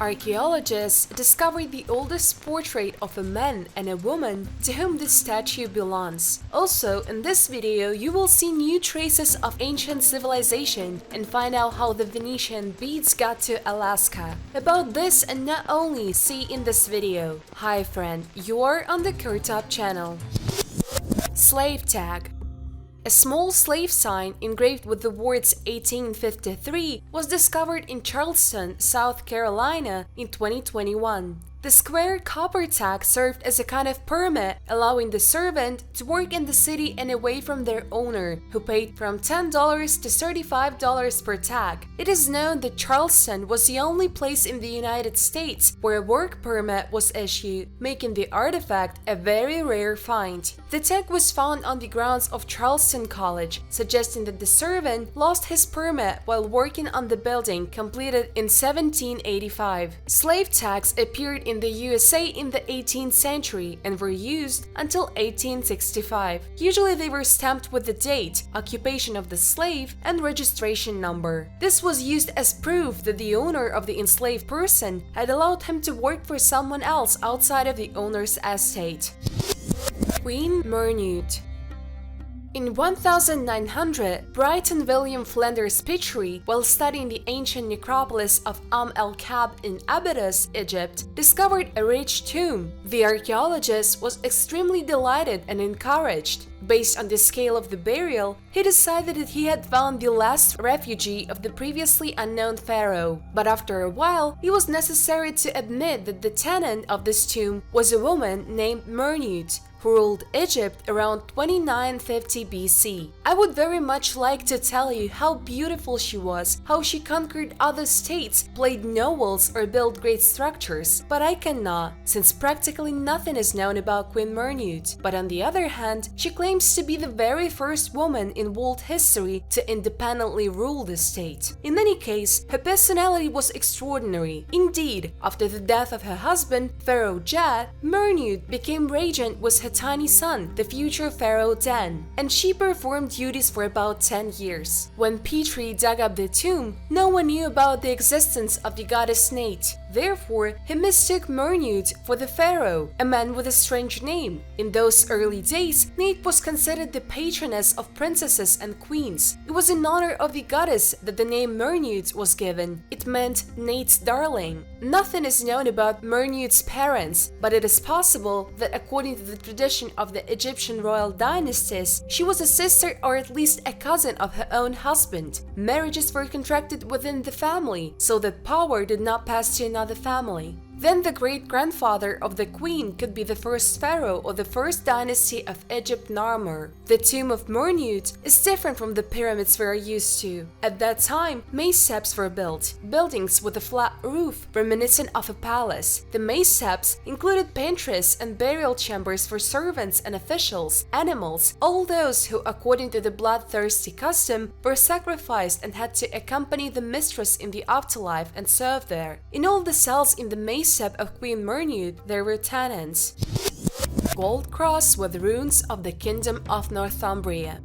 Archaeologists discovered the oldest portrait of a man and a woman to whom this statue belongs. Also, in this video, you will see new traces of ancient civilization and find out how the Venetian beads got to Alaska. About this and not only, see in this video. Hi friend, you're on the KirTop channel. Slave tag. A small slave sign engraved with the words 1853 was discovered in Charleston, South Carolina in 2021. The square copper tag served as a kind of permit, allowing the servant to work in the city and away from their owner, who paid from $10 to $35 per tag. It is known that Charleston was the only place in the United States where a work permit was issued, making the artifact a very rare find. The tag was found on the grounds of Charleston College, suggesting that the servant lost his permit while working on the building completed in 1785. Slave tags appeared in the USA in the 18th century and were used until 1865. Usually they were stamped with the date, occupation of the slave, and registration number. This was used as proof that the owner of the enslaved person had allowed him to work for someone else outside of the owner's estate. Queen Merneut. In 1900, Brighton William Flinders Petrie, while studying the ancient necropolis of el-Kab in Abydos, Egypt, discovered a rich tomb. The archaeologist was extremely delighted and encouraged. Based on the scale of the burial, he decided that he had found the last refugee of the previously unknown pharaoh. But after a while, it was necessary to admit that the tenant of this tomb was a woman named Merneut, who ruled Egypt around 2950 BC. I would very much like to tell you how beautiful she was, how she conquered other states, played novels, or built great structures, but I cannot, since practically nothing is known about Queen Merneut. But on the other hand, she claims to be the very first woman in world history to independently rule the state. In any case, her personality was extraordinary. Indeed, after the death of her husband, Pharaoh Jad, Merneut became regent with her tiny son, the future Pharaoh Den, and she performed duties for about 10 years. When Petrie dug up the tomb, no one knew about the existence of the goddess Nate. Therefore, he mistook Merneut for the pharaoh, a man with a strange name. In those early days, Nate was considered the patroness of princesses and queens. It was in honor of the goddess that the name Merneut was given. It meant Nate's darling. Nothing is known about Merneut's parents, but it is possible that according to the tradition of the Egyptian royal dynasties, she was a sister or at least a cousin of her own husband. Marriages were contracted within the family, so that power did not pass to another family. Then the great-grandfather of the queen could be the first pharaoh or the first dynasty of Egypt Narmer. The tomb of Merneut is different from the pyramids we are used to. At that time, mace steps were built, buildings with a flat roof reminiscent of a palace. The mace steps included pantries and burial chambers for servants and officials, animals, all those who, according to the bloodthirsty custom, were sacrificed and had to accompany the mistress in the afterlife and serve there. In all the cells in the mace step of Queen Merneut, there were tenants. Gold cross with ruins of the Kingdom of Northumbria.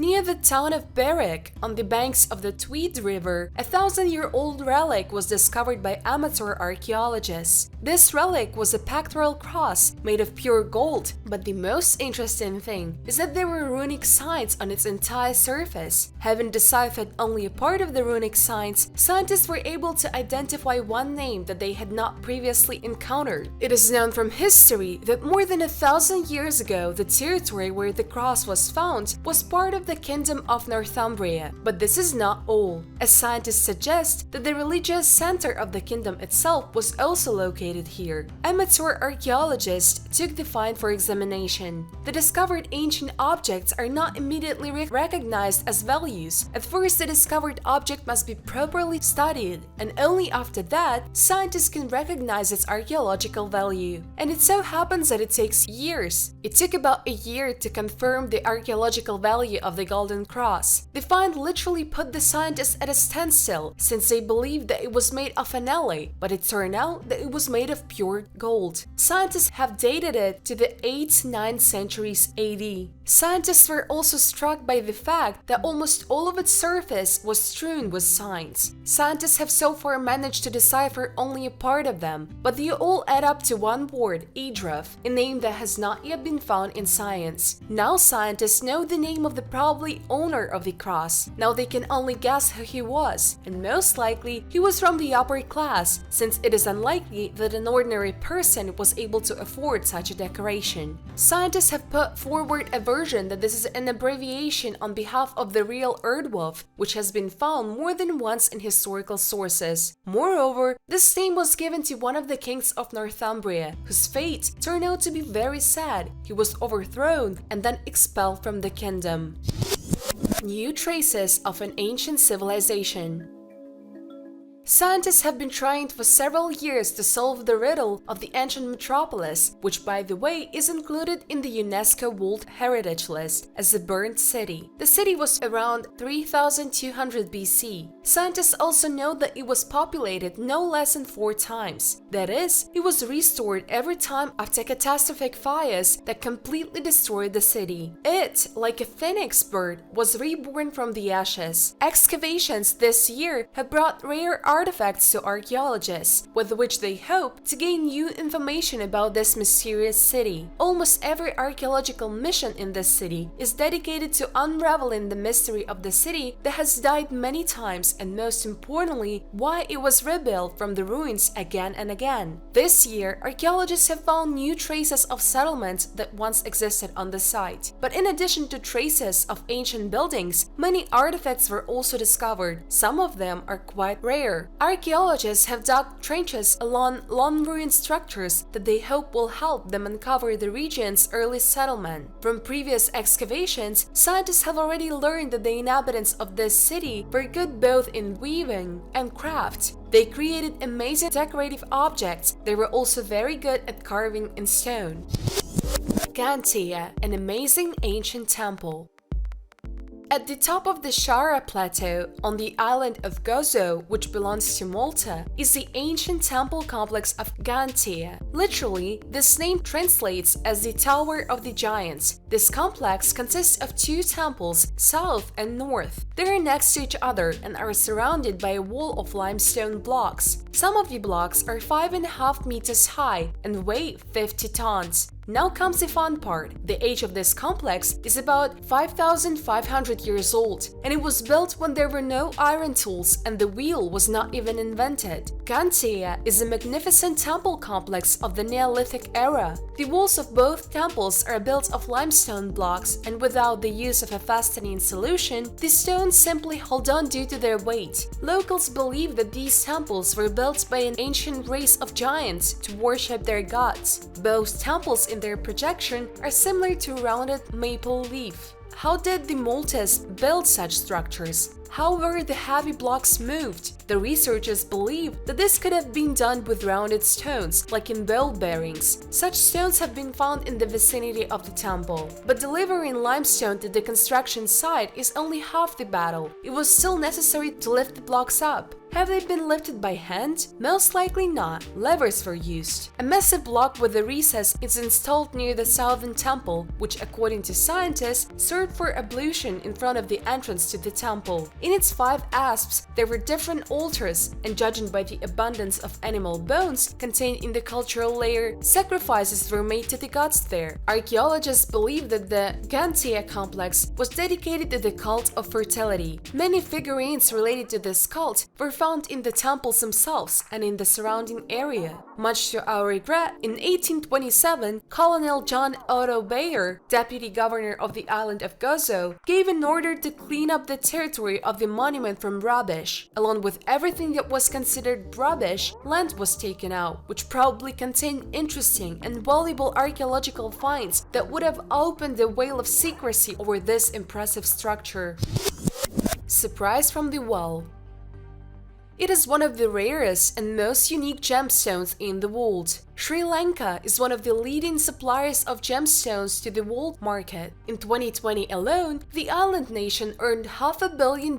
Near the town of Berwick, on the banks of the Tweed River, a 1,000-year-old relic was discovered by amateur archaeologists. This relic was a pectoral cross made of pure gold, but the most interesting thing is that there were runic signs on its entire surface. Having deciphered only a part of the runic signs, scientists were able to identify one name that they had not previously encountered. It is known from history that more than 1,000 years ago, the territory where the cross was found was part of the Kingdom of Northumbria. But this is not all, as scientists suggest that the religious center of the kingdom itself was also located here. Amateur archaeologists took the find for examination. The discovered ancient objects are not immediately recognized as values. At first, the discovered object must be properly studied, and only after that, scientists can recognize its archaeological value. And it so happens that it takes years. It took about a year to confirm the archaeological value of the Golden Cross. The find literally put the scientists at a standstill, since they believed that it was made of an alloy, but it turned out that it was made of pure gold. Scientists have dated it to the 8th-9th centuries AD. Scientists were also struck by the fact that almost all of its surface was strewn with signs. Scientists have so far managed to decipher only a part of them, but they all add up to one word, Adref, a name that has not yet been found in science. Now scientists know the name of the probably owner of the cross. Now they can only guess who he was, and most likely he was from the upper class, since it is unlikely that an ordinary person was able to afford such a decoration. Scientists have put forward a version that this is an abbreviation on behalf of the real Erdwulf, which has been found more than once in historical sources. Moreover, this name was given to one of the kings of Northumbria, whose fate turned out to be very sad. He was overthrown and then expelled from the kingdom. New traces of an ancient civilization. Scientists have been trying for several years to solve the riddle of the ancient metropolis, which by the way is included in the UNESCO World Heritage List as a burnt city. The city was around 3200 BC. Scientists also know that it was populated no less than 4 times. That is, it was restored every time after catastrophic fires that completely destroyed the city. It, like a phoenix bird, was reborn from the ashes. Excavations this year have brought rare artifacts to archaeologists, with which they hope to gain new information about this mysterious city. Almost every archaeological mission in this city is dedicated to unraveling the mystery of the city that has died many times, and most importantly, why it was rebuilt from the ruins again and again. This year, archaeologists have found new traces of settlements that once existed on the site. But in addition to traces of ancient buildings, many artifacts were also discovered. Some of them are quite rare. Archaeologists have dug trenches along long-ruined structures that they hope will help them uncover the region's early settlement. From previous excavations, scientists have already learned that the inhabitants of this city were good both in weaving and craft. They created amazing decorative objects. They were also very good at carving in stone. Ggantija, an amazing ancient temple. At the top of the Shara Plateau, on the island of Gozo, which belongs to Malta, is the ancient temple complex of Ggantija. Literally, this name translates as the Tower of the Giants. This complex consists of 2 temples, south and north. They are next to each other and are surrounded by a wall of limestone blocks. Some of the blocks are 5.5 meters high and weigh 50 tons. Now comes the fun part. The age of this complex is about 5,500 years old, and it was built when there were no iron tools and the wheel was not even invented. Ggantija is a magnificent temple complex of the Neolithic era. The walls of both temples are built of limestone blocks, and without the use of a fastening solution, the stones simply hold on due to their weight. Locals believe that these temples were built by an ancient race of giants to worship their gods. Both temples in their projection are similar to a rounded maple leaf. How did the Maltese build such structures? How were the heavy blocks moved? The researchers believe that this could have been done with rounded stones, like in ball bearings. Such stones have been found in the vicinity of the temple. But delivering limestone to the construction site is only half the battle. It was still necessary to lift the blocks up. Have they been lifted by hand? Most likely not. Levers were used. A massive block with a recess is installed near the southern temple, which according to scientists served for ablution in front of the entrance to the temple. In its 5 apses, there were different altars, and judging by the abundance of animal bones contained in the cultural layer, sacrifices were made to the gods there. Archaeologists believe that the Ggantija complex was dedicated to the cult of fertility. Many figurines related to this cult were found in the temples themselves and in the surrounding area. Much to our regret, in 1827, Colonel John Otto Bayer, deputy governor of the island of Gozo, gave an order to clean up the territory of the monument from rubbish. Along with everything that was considered rubbish, land was taken out, which probably contained interesting and valuable archaeological finds that would have opened the veil of secrecy over this impressive structure. Surprise from the well. It is one of the rarest and most unique gemstones in the world. Sri Lanka is one of the leading suppliers of gemstones to the world market. In 2020 alone, the island nation earned $500 million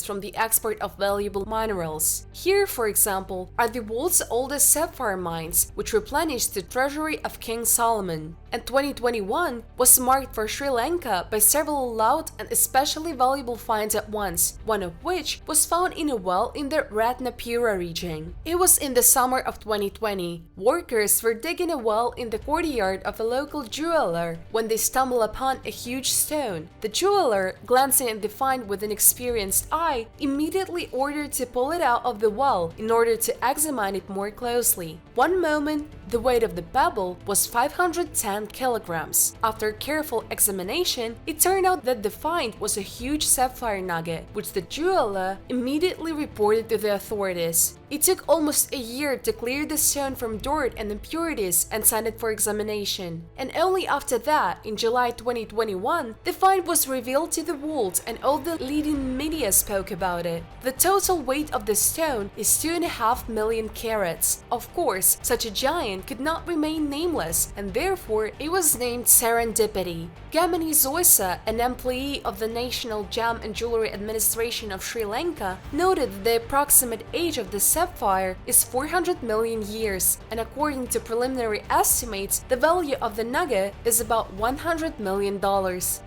from the export of valuable minerals. Here, for example, are the world's oldest sapphire mines, which replenished the treasury of King Solomon. And 2021 was marked for Sri Lanka by several loud and especially valuable finds at once, one of which was found in a well in the Ratnapura region. It was in the summer of 2020. Workers were digging a well in the courtyard of a local jeweler when they stumbled upon a huge stone. The jeweler, glancing at the find with an experienced eye, immediately ordered to pull it out of the well in order to examine it more closely. One moment, the weight of the pebble was 510 kilograms. After careful examination, it turned out that the find was a huge sapphire nugget, which the jeweler immediately reported to the authorities. It took almost a year to clear the stone from dirt and impurities and send it for examination. And only after that, in July 2021, the find was revealed to the world and all the leading media spoke about it. The total weight of the stone is 2.5 million carats. Of course, such a giant could not remain nameless, and therefore it was named Serendipity. Gamini Zoisa, an employee of the National Gem and Jewelry Administration of Sri Lanka, noted that the approximate age of the sapphire is 400 million years, and according to preliminary estimates, the value of the nugget is about $100 million.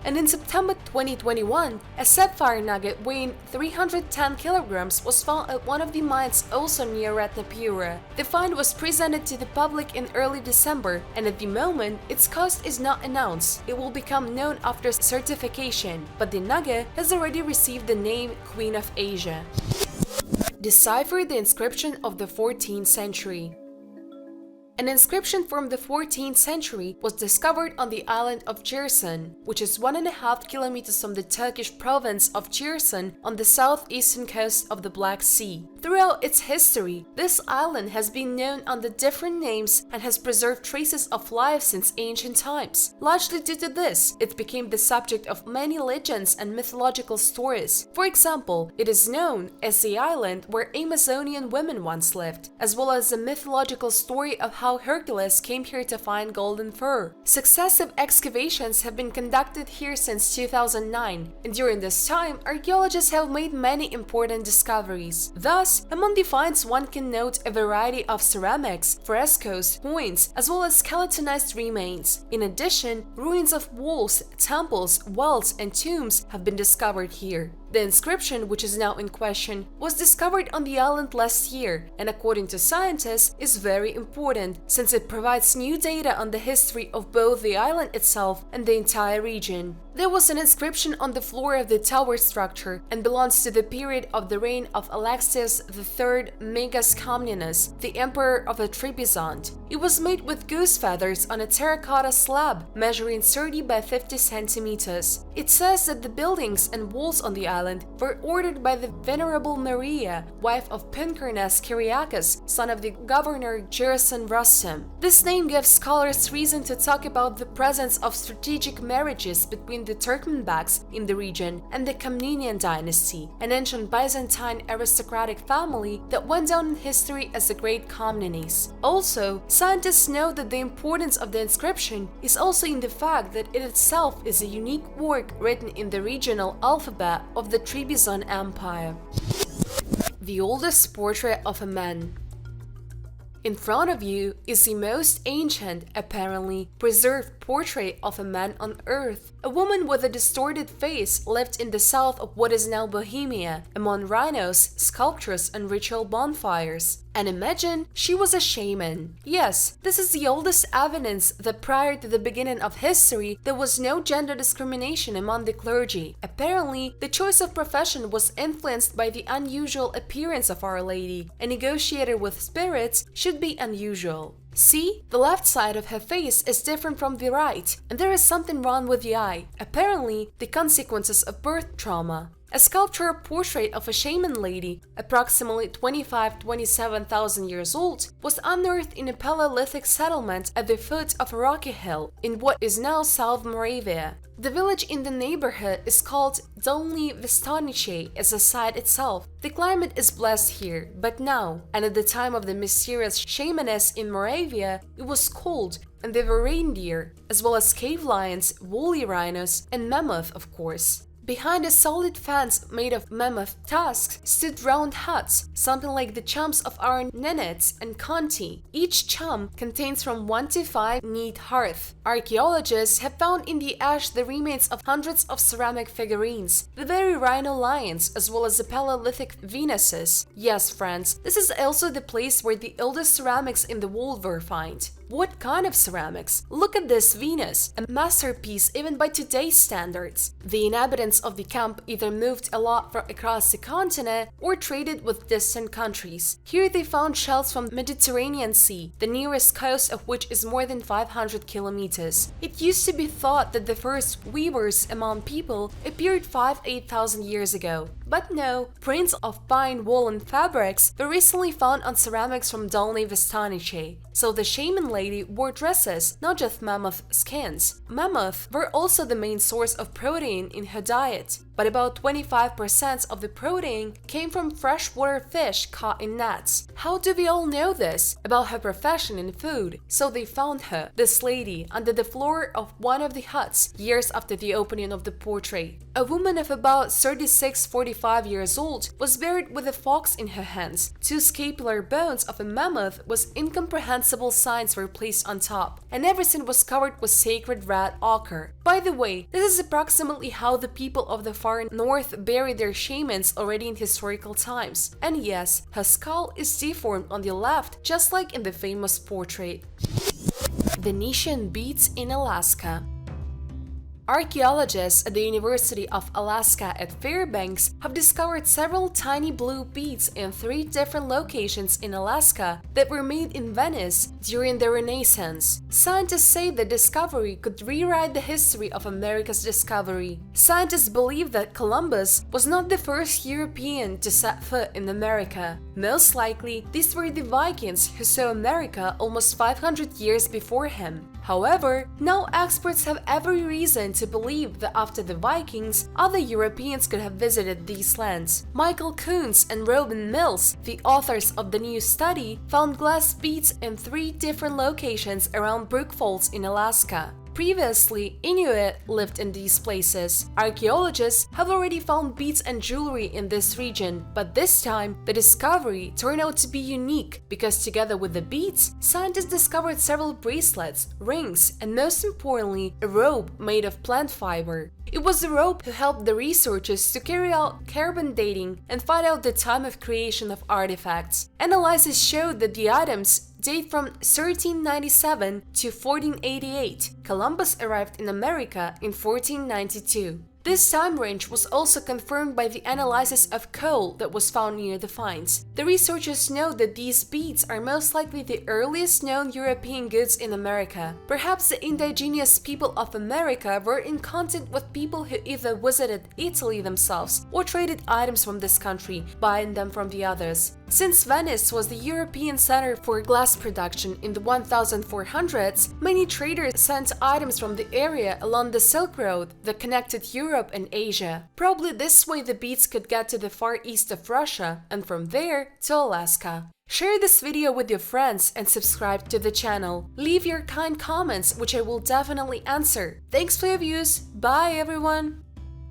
And in September 2021, a sapphire nugget weighing 310 kilograms was found at one of the mines also near Ratnapura. The find was presented to the public in early December, and at the moment, its cost is not announced. It will become known after certification, but the nugget has already received the name Queen of Asia. Deciphered the inscription of the 14th century. An inscription from the 14th century was discovered on the island of Giresun, which is 1.5 kilometers from the Turkish province of Giresun on the southeastern coast of the Black Sea. Throughout its history, this island has been known under different names and has preserved traces of life since ancient times. Largely due to this, it became the subject of many legends and mythological stories. For example, it is known as the island where Amazonian women once lived, as well as the mythological story of how Hercules came here to find golden fur. Successive excavations have been conducted here since 2009, and during this time, archaeologists have made many important discoveries. Thus, among the finds one can note a variety of ceramics, frescoes, coins, as well as skeletonized remains. In addition, ruins of walls, temples, wells, and tombs have been discovered here. The inscription, which is now in question, was discovered on the island last year, and according to scientists, is very important since it provides new data on the history of both the island itself and the entire region. There was an inscription on the floor of the tower structure and belongs to the period of the reign of Alexius III Megas Comnenus, the emperor of the Trebizond. It was made with goose feathers on a terracotta slab measuring 30 by 50 centimeters. It says that the buildings and walls on the island were ordered by the Venerable Maria, wife of Pinkernes Kyriakos, son of the governor Giresun Rustem. This name gives scholars reason to talk about the presence of strategic marriages between the Turkmenbaks in the region and the Komnenian dynasty, an ancient Byzantine aristocratic family that went down in history as the Great Komnenes. Also, scientists know that the importance of the inscription is also in the fact that it itself is a unique work written in the regional alphabet of the Trebizond Empire. The oldest portrait of a man. In front of you is the most ancient, apparently, preserved portrait of a man on Earth. A woman with a distorted face lived in the south of what is now Bohemia, among rhinos, sculptures, and ritual bonfires. And imagine she was a shaman. Yes, this is the oldest evidence that prior to the beginning of history, there was no gender discrimination among the clergy. Apparently, the choice of profession was influenced by the unusual appearance of Our Lady. A negotiator with spirits should be unusual. See, the left side of her face is different from the right, and there is something wrong with the eye. Apparently, the consequences of birth trauma. A sculptural portrait of a shaman lady, approximately 25–27,000 years old, was unearthed in a Paleolithic settlement at the foot of a rocky hill in what is now South Moravia. The village in the neighborhood is called Dolny Vistanice as a site itself. The climate is blessed here, but now, and at the time of the mysterious shamaness in Moravia, it was cold, and there were reindeer, as well as cave lions, woolly rhinos, and mammoth, of course. Behind a solid fence made of mammoth tusks stood round huts, something like the chums of our Merneut and Ggantija. Each chum contains from 1 to 5 neat hearths. Archaeologists have found in the ash the remains of hundreds of ceramic figurines, the very rhino lions, as well as the Paleolithic Venuses. Yes, friends, this is also the place where the oldest ceramics in the world were found. What kind of ceramics? Look at this Venus, a masterpiece even by today's standards. The inhabitants of the camp either moved a lot from across the continent or traded with distant countries. Here they found shells from the Mediterranean Sea, the nearest coast of which is more than 500 kilometers. It used to be thought that the first weavers among people appeared 5–8,000 years ago. But no, prints of fine woolen fabrics were recently found on ceramics from Dolny Vistanice. So the shaman lady wore dresses, not just mammoth skins. Mammoth were also the main source of protein in her diet, but about 25% of the protein came from freshwater fish caught in nets. How do we all know this? About her profession in food. So they found her, this lady, under the floor of one of the huts years after the opening of the portrait. A woman of about 36–45 years old was buried with a fox in her hands. 2 scapular bones of a mammoth with incomprehensible signs were placed on top, and everything was covered with sacred red ochre. By the way, this is approximately how the people of the far north buried their shamans already in historical times. And yes, her skull is deformed on the left, just like in the famous portrait. Venetian beads in Alaska. Archaeologists at the University of Alaska at Fairbanks have discovered several tiny blue beads in 3 different locations in Alaska that were made in Venice during the Renaissance. Scientists say the discovery could rewrite the history of America's discovery. Scientists believe that Columbus was not the first European to set foot in America. Most likely, these were the Vikings who saw America almost 500 years before him. However, now experts have every reason to believe that after the Vikings, other Europeans could have visited these lands. Michael Kuntz and Robin Mills, the authors of the new study, found glass beads in 3 different locations around Brook Falls in Alaska. Previously, Inuit lived in these places. Archaeologists have already found beads and jewelry in this region, but this time, the discovery turned out to be unique because together with the beads, scientists discovered several bracelets, rings, and most importantly, a rope made of plant fiber. It was the rope who helped the researchers to carry out carbon dating and find out the time of creation of artifacts. Analysis showed that the items date from 1397 to 1488. Columbus arrived in America in 1492. This time range was also confirmed by the analysis of coal that was found near the finds. The researchers know that these beads are most likely the earliest known European goods in America. Perhaps the indigenous people of America were in contact with people who either visited Italy themselves or traded items from this country, buying them from the others. Since Venice was the European center for glass production in the 1400s, many traders sent items from the area along the Silk Road that connected Europe and Asia. Probably this way the beads could get to the far east of Russia and from there to Alaska. Share this video with your friends and subscribe to the channel. Leave your kind comments which I will definitely answer. Thanks for your views. Bye everyone!